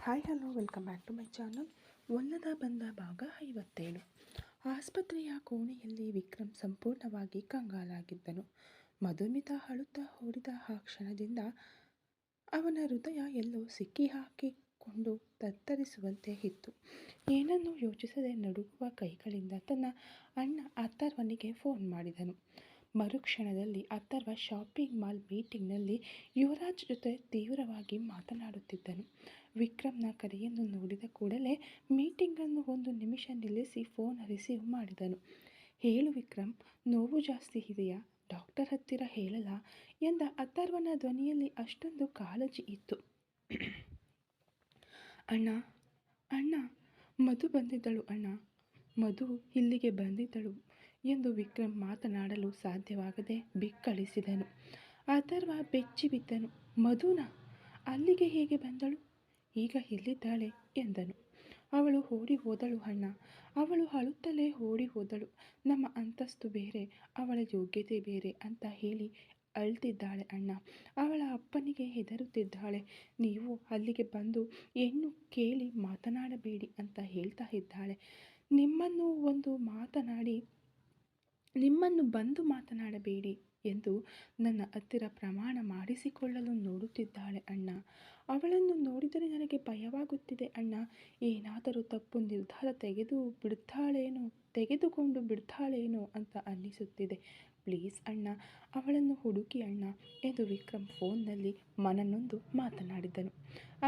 Hi hello welcome back to my channel. ಒಲ್ಲದ ಬಂದ ಭಾಗ 57. ಆಸ್ಪತ್ರೆಯ ಕೋಣೆಯಲ್ಲಿ ವಿಕ್ರಮ್ ಸಂಪೂರ್ಣವಾಗಿ ಕಂಗಾಲಾಗಿದ್ದನು. ಮಧುಮಿತಾ ಅಳುತ್ತಾ ಓಡಿದ ಆ ಕ್ಷಣದಿಂದ ಅವನ ಹೃದಯ ಎಲ್ಲೋ ಸಿಕ್ಕಿ ಹಾಕಿಕೊಂಡು ತತ್ತರಿಸುವಂತೆ ಇತ್ತು. ಏನನ್ನೂ ಯೋಚಿಸದೆ ನಡುಗುವ ಕೈಗಳಿಂದ ತನ್ನ ಅಣ್ಣ ಅಥರ್ವನಿಗೆ ಫೋನ್ ಮಾಡಿದನು. ಮರುಕ್ಷಣದಲ್ಲಿ ಅಥರ್ವ ಶಾಪಿಂಗ್ ಮಾಲ್ ಮೀಟಿಂಗ್ನಲ್ಲಿ ಯುವರಾಜ್ ಜೊತೆ ತೀವ್ರವಾಗಿ ಮಾತನಾಡುತ್ತಿದ್ದನು. ವಿಕ್ರಮ್ನ ಕರೆಯನ್ನು ನೋಡಿದ ಕೂಡಲೇ ಮೀಟಿಂಗನ್ನು 1 ನಿಮಿಷ ನಿಲ್ಲಿಸಿ ಫೋನ್ ರಿಸೀವ್ ಮಾಡಿದನು. ಹೇಳು ವಿಕ್ರಮ್, ನೋವು ಜಾಸ್ತಿ ಇದೆಯಾ? ಡಾಕ್ಟರ್ ಹತ್ತಿರ ಹೇಳಲ್ಲ ಎಂದ ಅಥರ್ವನ ಧ್ವನಿಯಲ್ಲಿ ಅಷ್ಟೊಂದು ಕಾಳಜಿ ಇತ್ತು. ಅಣ್ಣ ಅಣ್ಣ ಮಧು ಬಂದಿದ್ದಳು ಅಣ್ಣ, ಮಧು ಇಲ್ಲಿಗೆ ಬಂದಿದ್ದಳು ಎಂದು ವಿಕ್ರಮ್ ಮಾತನಾಡಲು ಸಾಧ್ಯವಾಗದೆ ಬಿಕ್ಕಳಿಸಿದನು. ಅಥರ್ವ ಬೆಚ್ಚಿ ಬಿದ್ದನು. ಮಧುನ ಅಲ್ಲಿಗೆ ಹೇಗೆ ಬಂದಳು? ಈಗ ಎಲ್ಲಿದ್ದಾಳೆ ಎಂದನು. ಅವಳು ಓಡಿ ಹೋದಳು ಅಣ್ಣ, ಅವಳು ಅಳುತ್ತಲೇ ಓಡಿ ಹೋದಳು. ನಮ್ಮ ಅಂತಸ್ತು ಬೇರೆ, ಅವಳ ಯೋಗ್ಯತೆ ಬೇರೆ ಅಂತ ಹೇಳಿ ಅಳ್ತಿದ್ದಾಳೆ ಅಣ್ಣ. ಅವಳ ಅಪ್ಪನಿಗೆ ಹೆದರುತ್ತಿದ್ದಾಳೆ. ನೀವು ಅಲ್ಲಿಗೆ ಬಂದು ಹೆಣ್ಣು ಕೇಳಿ ಮಾತನಾಡಬೇಡಿ ಅಂತ ಹೇಳ್ತಾ ಇದ್ದಾಳೆ. ನಿಮ್ಮನ್ನು ಬಂದು ಮಾತನಾಡಬೇಡಿ ಎಂದು ನನ್ನ ಹತ್ತಿರ ಪ್ರಮಾಣ ಮಾಡಿಸಿಕೊಳ್ಳಲು ನೋಡುತ್ತಿದ್ದಾಳೆ ಅಣ್ಣ. ಅವಳನ್ನು ನೋಡಿದರೆ ನನಗೆ ಭಯವಾಗುತ್ತಿದೆ ಅಣ್ಣ. ಏನಾದರೂ ತಪ್ಪು ನಿರ್ಧಾರ ತೆಗೆದುಕೊಂಡು ಬಿಡ್ತಾಳೇನೋ ಅಂತ ಅನ್ನಿಸುತ್ತಿದೆ. ಪ್ಲೀಸ್ ಅಣ್ಣ, ಅವಳನ್ನು ಹುಡುಕಿ ಅಣ್ಣ ಎಂದು ವಿಕ್ರಮ್ ಫೋನ್ನಲ್ಲಿ ಮನನೊಂದು ಮಾತನಾಡಿದನು.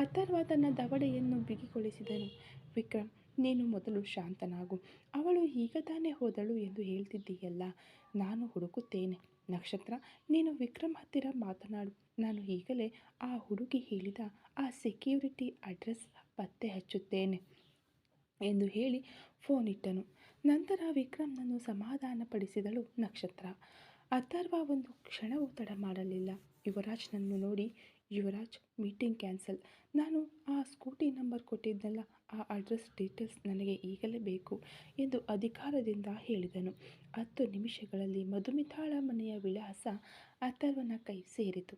ಅಥರ್ವ ತನ್ನ ದವಡೆಯನ್ನು ಬಿಗಿಗೊಳಿಸಿದನು. ವಿಕ್ರಮ್, ನೀನು ಮೊದಲು ಶಾಂತನಾಗು. ಅವಳು ಈಗ ತಾನೇ ಹೋದಳು ಎಂದು ಹೇಳ್ತಿದ್ದೀಯಲ್ಲ, ನಾನು ಹುಡುಕುತ್ತೇನೆ. ನಕ್ಷತ್ರ, ನೀನು ವಿಕ್ರಮ್ ಹತ್ತಿರ ಮಾತನಾಡು. ನಾನು ಈಗಲೇ ಆ ಹುಡುಗಿ ಹೇಳಿದ ಆ ಸೆಕ್ಯೂರಿಟಿ ಅಡ್ರೆಸ್ ಪತ್ತೆ ಹಚ್ಚುತ್ತೇನೆ ಎಂದು ಹೇಳಿ ಫೋನ್ ಇಟ್ಟನು. ನಂತರ ವಿಕ್ರಮ್ನನ್ನು ಸಮಾಧಾನಪಡಿಸಿದಳು ನಕ್ಷತ್ರ. ಅಥರ್ವ ಒಂದು ಕ್ಷಣವೂ ತಡ ಮಾಡಲಿಲ್ಲ. ಯುವರಾಜ್ನನ್ನು ನೋಡಿ, ಯುವರಾಜ್, ಮೀಟಿಂಗ್ ಕ್ಯಾನ್ಸಲ್. ನಾನು ಆ ಸ್ಕೂಟಿ ನಂಬರ್ ಕೊಟ್ಟಿದ್ದಲ್ಲ, ಆ ಅಡ್ರೆಸ್ ಡೀಟೇಲ್ಸ್ ನನಗೆ ಈಗಲೇ ಬೇಕು ಎಂದು ಅಧಿಕಾರದಿಂದ ಹೇಳಿದನು. 10 ನಿಮಿಷಗಳಲ್ಲಿ ಮಧುಮಿತಾಳ ಮನೆಯ ವಿಳಾಸ ಅಥರ್ವನ ಕೈ ಸೇರಿತು.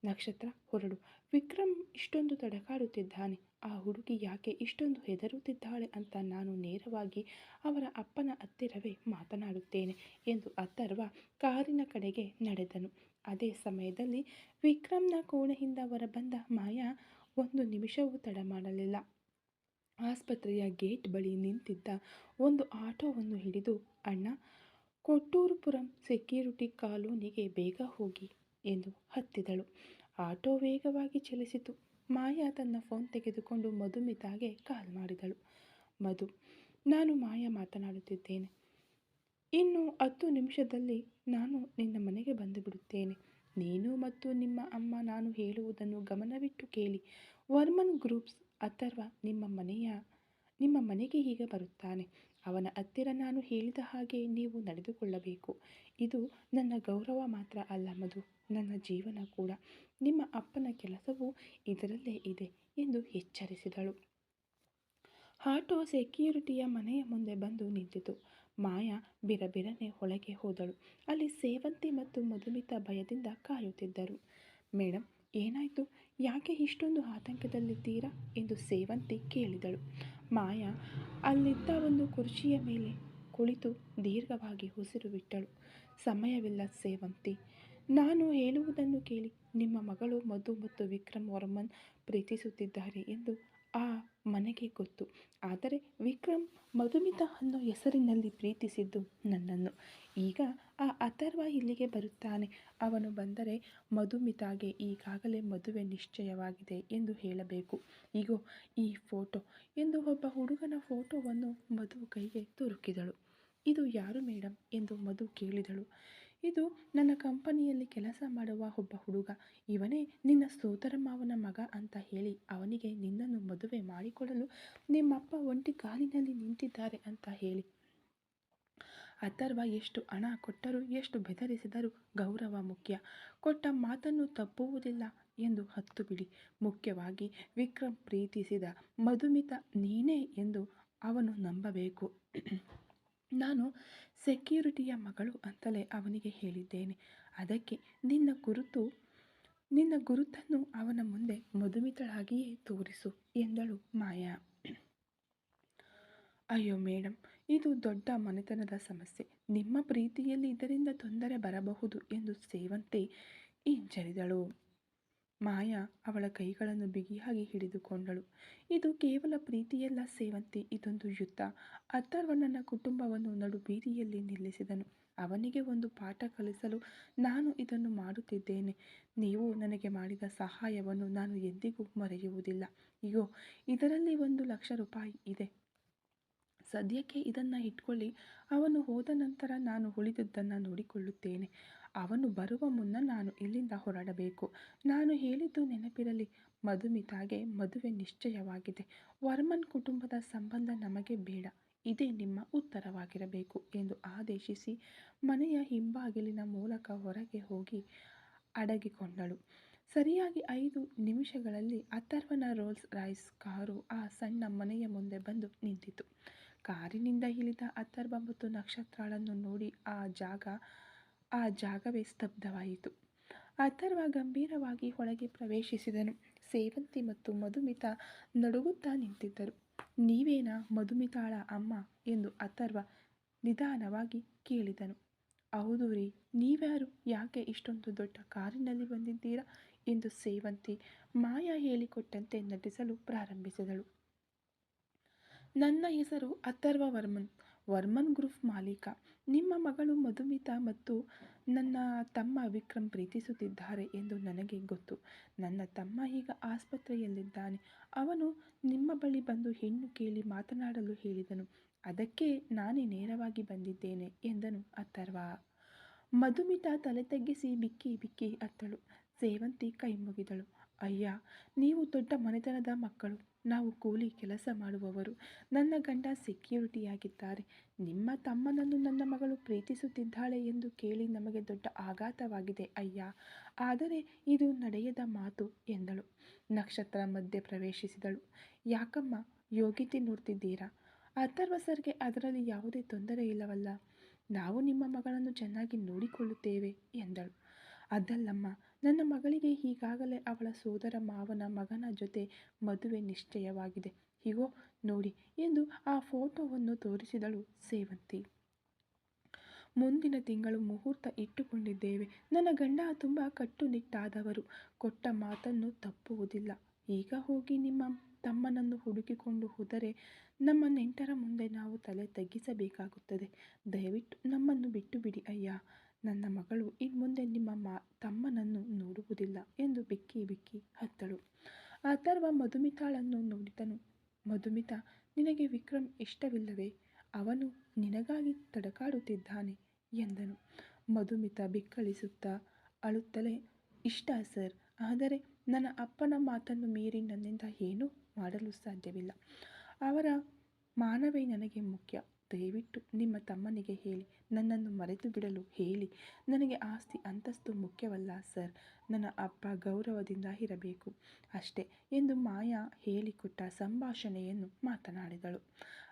ನಕ್ಷತ್ರ, ಹೊರಡು. ವಿಕ್ರಮ್ ಇಷ್ಟೊಂದು ತಡಕಾಡುತ್ತಿದ್ದಾನೆ. ಆ ಹುಡುಗಿ ಯಾಕೆ ಇಷ್ಟೊಂದು ಹೆದರುತ್ತಿದ್ದಾಳೆ ಅಂತ ನಾನು ನೇರವಾಗಿ ಅವರ ಅಪ್ಪನ ಹತ್ತಿರವೇ ಮಾತನಾಡುತ್ತೇನೆ ಎಂದು ಅಥರ್ವ ಕಾರಿನ ಕಡೆಗೆ ನಡೆದನು. ಅದೇ ಸಮಯದಲ್ಲಿ ವಿಕ್ರಮ್ನ ಕೋಣೆಯಿಂದ ಹೊರಬಂದ ಮಾಯಾ 1 ನಿಮಿಷವೂ ತಡ ಮಾಡಲಿಲ್ಲ. ಆಸ್ಪತ್ರೆಯ ಗೇಟ್ ಬಳಿ ನಿಂತಿದ್ದ ಒಂದು ಆಟೋವನ್ನು ಹಿಡಿದು, ಅಣ್ಣ, ಕೊಟ್ಟೂರುಪುರಂ ಸೆಕ್ಯೂರಿಟಿ ಕಾಲೋನಿಗೆ ಬೇಗ ಹೋಗಿ ಎಂದು ಹತ್ತಿದಳು. ಆಟೋ ವೇಗವಾಗಿ ಚಲಿಸಿತು. ಮಾಯಾ ತನ್ನ ಫೋನ್ ತೆಗೆದುಕೊಂಡು ಮಧುಮಿತಾಗೆ ಕಾಲ್ ಮಾಡಿದಳು. ಮಧು, ನಾನು ಮಾಯಾ ಮಾತನಾಡುತ್ತಿದ್ದೇನೆ. ಇನ್ನು 10 ನಿಮಿಷದಲ್ಲಿ ನಾನು ನಿನ್ನ ಮನೆಗೆ ಬಂದು ಬಿಡುತ್ತೇನೆ. ನೀನು ಮತ್ತು ನಿಮ್ಮ ಅಮ್ಮ ನಾನು ಹೇಳುವುದನ್ನು ಗಮನವಿಟ್ಟು ಕೇಳಿ. ವರ್ಮನ್ ಗ್ರೂಪ್ಸ್ ಅಥರ್ವ ನಿಮ್ಮ ಮನೆಗೆ ಈಗ ಬರುತ್ತಾನೆ. ಅವನ ಹತ್ತಿರ ನಾನು ಹೇಳಿದ ಹಾಗೆ ನೀವು ನಡೆದುಕೊಳ್ಳಬೇಕು. ಇದು ನನ್ನ ಗೌರವ ಮಾತ್ರ ಅಲ್ಲ ಮಧು, ನನ್ನ ಜೀವನ ಕೂಡ. ನಿಮ್ಮ ಅಪ್ಪನ ಕೆಲಸವೂ ಇದರಲ್ಲೇ ಇದೆ ಎಂದು ಎಚ್ಚರಿಸಿದಳು. ಆಟೋ ಸೆಕ್ಯೂರಿಟಿಯ ಮನೆಯ ಮುಂದೆ ಬಂದು ನಿಂತಿತು. ಮಾಯಾ ಬಿರಬಿರನೆ ಒಳಗೆ ಹೋದಳು. ಅಲ್ಲಿ ಸೇವಂತಿ ಮತ್ತು ಮಧುಮಿತಾ ಭಯದಿಂದ ಕಾಯುತ್ತಿದ್ದರು. ಮೇಡಮ್, ಏನಾಯಿತು? ಯಾಕೆ ಇಷ್ಟೊಂದು ಆತಂಕದಲ್ಲಿದ್ದೀರಾ ಎಂದು ಸೇವಂತಿ ಕೇಳಿದಳು. ಮಾಯಾ ಅಲ್ಲಿದ್ದ ಒಂದು ಕುರ್ಚಿಯ ಮೇಲೆ ಕುಳಿತು ದೀರ್ಘವಾಗಿ ಉಸಿರು ಬಿಟ್ಟಳು. ಸಮಯವಿಲ್ಲ ಸೇವಂತಿ, ನಾನು ಹೇಳುವುದನ್ನು ಕೇಳಿ. ನಿಮ್ಮ ಮಗಳು ಮಧು ಮತ್ತು ವಿಕ್ರಮ್ ವರ್ಮನ್ ಪ್ರೀತಿಸುತ್ತಿದ್ದಾರೆ ಎಂದು ಆ ಮನೆಗೆ ಗೊತ್ತು. ಆದರೆ ವಿಕ್ರಮ್ ಮಧುಮಿತಾ ಅನ್ನೋ ಹೆಸರಿನಲ್ಲಿ ಪ್ರೀತಿಸಿದ್ದು ನನ್ನನ್ನು. ಈಗ ಆ ಅಥರ್ವ ಇಲ್ಲಿಗೆ ಬರುತ್ತಾನೆ. ಅವನು ಬಂದರೆ ಮಧುಮಿತಾಗೆ ಈಗಾಗಲೇ ಮದುವೆ ನಿಶ್ಚಯವಾಗಿದೆ ಎಂದು ಹೇಳಬೇಕು. ಇಗೋ ಈ ಫೋಟೋ ಎಂದು ಒಬ್ಬ ಹುಡುಗನ ಫೋಟೋವನ್ನು ಮಧು ಕೈಗೆ ತುರುಕಿದಳು. ಇದು ಯಾರು ಮೇಡಮ್ ಎಂದು ಮಧು ಕೇಳಿದಳು. ಇದು ನನ್ನ ಕಂಪನಿಯಲ್ಲಿ ಕೆಲಸ ಮಾಡುವ ಒಬ್ಬ ಹುಡುಗ. ಇವನೇ ನಿನ್ನ ಸೋದರ ಮಾವನ ಮಗ ಅಂತ ಹೇಳಿ ಅವನಿಗೆ ನಿನ್ನನ್ನು ಮದುವೆ ಮಾಡಿಕೊಡಲು ನಿಮ್ಮಪ್ಪ ಒಂಟಿ ಕಾಲಿನಲ್ಲಿ ನಿಂತಿದ್ದಾರೆ ಅಂತ ಹೇಳಿ. ಅಥರ್ವ ಎಷ್ಟು ಹಣ ಕೊಟ್ಟರೂ ಎಷ್ಟು ಬೆದರಿಸಿದರೂ ಗೌರವ ಮುಖ್ಯ. ಕೊಟ್ಟ ಮಾತನ್ನು ತಪ್ಪುವುದಿಲ್ಲ ಎಂದು ಹತ್ತು ಬಿಡಿ. ಮುಖ್ಯವಾಗಿ ವಿಕ್ರಮ್ ಪ್ರೀತಿಸಿದ ಮಧುಮಿತಾ ನೀನೇ ಎಂದು ಅವನು ನಂಬಬೇಕು. ನಾನು ಸೆಕ್ಯೂರಿಟಿಯ ಮಗಳು ಅಂತಲೇ ಅವನಿಗೆ ಹೇಳಿದ್ದೇನೆ. ಅದಕ್ಕೆ ನಿನ್ನ ಗುರುತನ್ನು ಅವನ ಮುಂದೆ ಮದುಮಿತಳಾಗಿಯೇ ತೋರಿಸು ಎಂದಳು ಮಾಯಾ. ಅಯ್ಯೋ ಮೇಡಮ್, ಇದು ದೊಡ್ಡ ಮನೆತನದ ಸಮಸ್ಯೆ. ನಿಮ್ಮ ಪ್ರೀತಿಯಲ್ಲಿ ಇದರಿಂದ ತೊಂದರೆ ಬರಬಹುದು ಎಂದು ಸೇವಂತಿ ಹಿಂಜರಿದಳು. ಮಾಯಾ ಅವಳ ಕೈಗಳನ್ನು ಬಿಗಿಯಾಗಿ ಹಿಡಿದುಕೊಂಡಳು. ಇದು ಕೇವಲ ಪ್ರೀತಿಯಲ್ಲ ಸೇವಂತಿ, ಇದೊಂದು ಯುದ್ಧ. ಅಥರ್ವ ನನ್ನ ಕುಟುಂಬವನ್ನು ನಡು ಬೀದಿಯಲ್ಲಿ ನಿಲ್ಲಿಸಿದನು. ಅವನಿಗೆ ಒಂದು ಪಾಠ ಕಲಿಸಲು ನಾನು ಇದನ್ನು ಮಾಡುತ್ತಿದ್ದೇನೆ. ನೀವು ನನಗೆ ಮಾಡಿದ ಸಹಾಯವನ್ನು ನಾನು ಎಂದಿಗೂ ಮರೆಯುವುದಿಲ್ಲ. ಇಗೋ, ಇದರಲ್ಲಿ 1,00,000 ರೂಪಾಯಿ ಇದೆ. ಸದ್ಯಕ್ಕೆ ಇದನ್ನು ಇಟ್ಕೊಳ್ಳಿ. ಅವನು ಹೋದ ನಂತರ ನಾನು ಉಳಿದದ್ದನ್ನು ನೋಡಿಕೊಳ್ಳುತ್ತೇನೆ. ಅವನು ಬರುವ ಮುನ್ನ ನಾನು ಇಲ್ಲಿಂದ ಹೊರಡಬೇಕು. ನಾನು ಹೇಳಿದ್ದು ನೆನಪಿರಲಿ, ಮಧುಮಿತಾಗೆ ಮದುವೆ ನಿಶ್ಚಯವಾಗಿದೆ. ವರ್ಮನ್ ಕುಟುಂಬದ ಸಂಬಂಧ ನಮಗೆ ಬೇಡ. ಇದೇ ನಿಮ್ಮ ಉತ್ತರವಾಗಿರಬೇಕು ಎಂದು ಆದೇಶಿಸಿ ಮನೆಯ ಹಿಂಬಾಗಿಲಿನ ಮೂಲಕ ಹೊರಗೆ ಹೋಗಿ ಅಡಗಿಕೊಂಡಳು. ಸರಿಯಾಗಿ 5 ನಿಮಿಷಗಳಲ್ಲಿ ಅಥರ್ವನ ರೋಲ್ಸ್ ರಾಯ್ಸ್ ಕಾರು ಆ ಸಣ್ಣ ಮನೆಯ ಮುಂದೆ ಬಂದು ನಿಂತಿತು. ಕಾರಿನಿಂದ ಇಳಿದ ಅಥರ್ವ ಮತ್ತು ನಕ್ಷತ್ರಳನ್ನು ನೋಡಿ ಆ ಜಾಗವೇ ಸ್ತಬ್ಧವಾಯಿತು. ಅಥರ್ವ ಗಂಭೀರವಾಗಿ ಒಳಗೆ ಪ್ರವೇಶಿಸಿದನು. ಸೇವಂತಿ ಮತ್ತು ಮಧುಮಿತಾ ನಡುಗುತ್ತಾ ನಿಂತಿದ್ದರು. ನೀವೇನಾ ಮಧುಮಿತಾಳ ಅಮ್ಮ ಎಂದು ಅಥರ್ವ ನಿಧಾನವಾಗಿ ಕೇಳಿದನು. ಹೌದು ರೀ, ನೀವ್ಯಾರು? ಯಾಕೆ ಇಷ್ಟೊಂದು ದೊಡ್ಡ ಕಾರಿನಲ್ಲಿ ಬಂದಿದ್ದೀರಾ ಎಂದು ಸೇವಂತಿ ಮಾಯಾ ಹೇಳಿಕೊಟ್ಟಂತೆ ನಟಿಸಲು ಪ್ರಾರಂಭಿಸಿದಳು. ನನ್ನ ಹೆಸರು ಅಥರ್ವ ವರ್ಮನ್, ವರ್ಮನ್ ಗ್ರೂಪ್ ಮಾಲೀಕ. ನಿಮ್ಮ ಮಗಳು ಮಧುಮಿತಾ ಮತ್ತು ನನ್ನ ತಮ್ಮ ವಿಕ್ರಮ್ ಪ್ರೀತಿಸುತ್ತಿದ್ದಾರೆ ಎಂದು ನನಗೆ ಗೊತ್ತು. ನನ್ನ ತಮ್ಮ ಈಗ ಆಸ್ಪತ್ರೆಯಲ್ಲಿದ್ದಾನೆ. ಅವನು ನಿಮ್ಮ ಬಳಿ ಬಂದು ಹೆಣ್ಣು ಕೇಳಿ ಮಾತನಾಡಲು ಹೇಳಿದನು. ಅದಕ್ಕೆ ನಾನೇ ನೇರವಾಗಿ ಬಂದಿದ್ದೇನೆ ಎಂದನು ಅಥರ್ವ. ಮಧುಮಿತಾ ತಲೆ ತಗ್ಗಿಸಿ ಬಿಕ್ಕಿ ಬಿಕ್ಕಿ ಅತ್ತಳು. ಸೇವಂತಿ ಕೈ ಮುಗಿದಳು. ಅಯ್ಯ, ನೀವು ದೊಡ್ಡ ಮನೆತನದ ಮಕ್ಕಳು. ನಾವು ಕೂಲಿ ಕೆಲಸ ಮಾಡುವವರು. ನನ್ನ ಗಂಡ ಸೆಕ್ಯೂರಿಟಿಯಾಗಿದ್ದಾರೆ. ನಿಮ್ಮ ತಮ್ಮನನ್ನು ನನ್ನ ಮಗಳು ಪ್ರೀತಿಸುತ್ತಿದ್ದಾಳೆ ಎಂದು ಕೇಳಿ ನಮಗೆ ದೊಡ್ಡ ಆಘಾತವಾಗಿದೆ ಅಯ್ಯ. ಆದರೆ ಇದು ನಡೆಯದ ಮಾತು ಎಂದಳು. ನಕ್ಷತ್ರ ಮಧ್ಯೆ ಪ್ರವೇಶಿಸಿದಳು. ಯಾಕಮ್ಮ, ಯೋಗ್ಯತೆ ನೋಡ್ತಿದ್ದೀರಾ? ಅಥರ್ವ ಸರ್ಗೆ ಅದರಲ್ಲಿ ಯಾವುದೇ ತೊಂದರೆ ಇಲ್ಲವಲ್ಲ? ನಾವು ನಿಮ್ಮ ಮಗಳನ್ನು ಚೆನ್ನಾಗಿ ನೋಡಿಕೊಳ್ಳುತ್ತೇವೆ ಎಂದಳು. ಅದಲ್ಲಮ್ಮ, ನನ್ನ ಮಗಳಿಗೆ ಈಗಾಗಲೇ ಅವಳ ಸೋದರ ಮಾವನ ಮಗನ ಜೊತೆ ಮದುವೆ ನಿಶ್ಚಯವಾಗಿದೆ. ಹೀಗೋ ನೋಡಿ ಎಂದು ಆ ಫೋಟೋವನ್ನು ತೋರಿಸಿದಳು ಸೇವಂತಿ. ಮುಂದಿನ ತಿಂಗಳು ಮುಹೂರ್ತ ಇಟ್ಟುಕೊಂಡಿದ್ದೇವೆ. ನನ್ನ ಗಂಡ ತುಂಬ ಕಟ್ಟುನಿಟ್ಟಾದವರು. ಕೊಟ್ಟ ಮಾತನ್ನು ತಪ್ಪುವುದಿಲ್ಲ. ಈಗ ಹೋಗಿ ನಿಮ್ಮ ತಮ್ಮನನ್ನು ಹುಡುಕಿಕೊಂಡು ಹೋದರೆ ನಮ್ಮ ನೆಂಟರ ಮುಂದೆ ನಾವು ತಲೆ ತಗ್ಗಿಸಬೇಕಾಗುತ್ತದೆ. ದಯವಿಟ್ಟು ನಮ್ಮನ್ನು ಬಿಟ್ಟು ಬಿಡಿ ಅಯ್ಯ. ನನ್ನ ಮಗಳು ಇನ್ಮುಂದೆ ನಿಮ್ಮ ತಮ್ಮನನ್ನು ನೋಡುವುದಿಲ್ಲ ಎಂದು ಬಿಕ್ಕಿ ಬಿಕ್ಕಿ ಅತ್ತಳು. ಅಥರ್ವ ಮಧುಮಿತಾಳನ್ನು ನೋಡಿದನು. ಮಧುಮಿತಾ, ನಿನಗೆ ವಿಕ್ರಮ್ ಇಷ್ಟವಿಲ್ಲವೇ? ಅವನು ನಿನಗಾಗಿ ತಡಕಾಡುತ್ತಿದ್ದಾನೆ ಎಂದನು. ಮಧುಮಿತಾ ಬಿಕ್ಕಳಿಸುತ್ತಾ ಅಳುತ್ತಲೇ, ಇಷ್ಟ ಸರ್, ಆದರೆ ನನ್ನ ಅಪ್ಪನ ಮಾತನ್ನು ಮೀರಿ ನನ್ನಿಂದ ಏನೂ ಮಾಡಲು ಸಾಧ್ಯವಿಲ್ಲ. ಅವರ ಮಾನವೇ ನನಗೆ ಮುಖ್ಯ. ದಯವಿಟ್ಟು ನಿಮ್ಮ ತಮ್ಮನಿಗೆ ಹೇಳಿ, ನನ್ನನ್ನು ಮರೆತು ಬಿಡಲು ಹೇಳಿ. ನನಗೆ ಆಸ್ತಿ ಅಂತಸ್ತು ಮುಖ್ಯವಲ್ಲ ಸರ್. ನನ್ನ ಅಪ್ಪ ಗೌರವದಿಂದ ಇರಬೇಕು ಅಷ್ಟೇ ಎಂದು ಮಾಯಾ ಹೇಳಿಕೊಟ್ಟ ಸಂಭಾಷಣೆಯನ್ನು ಮಾತನಾಡಿದಳು.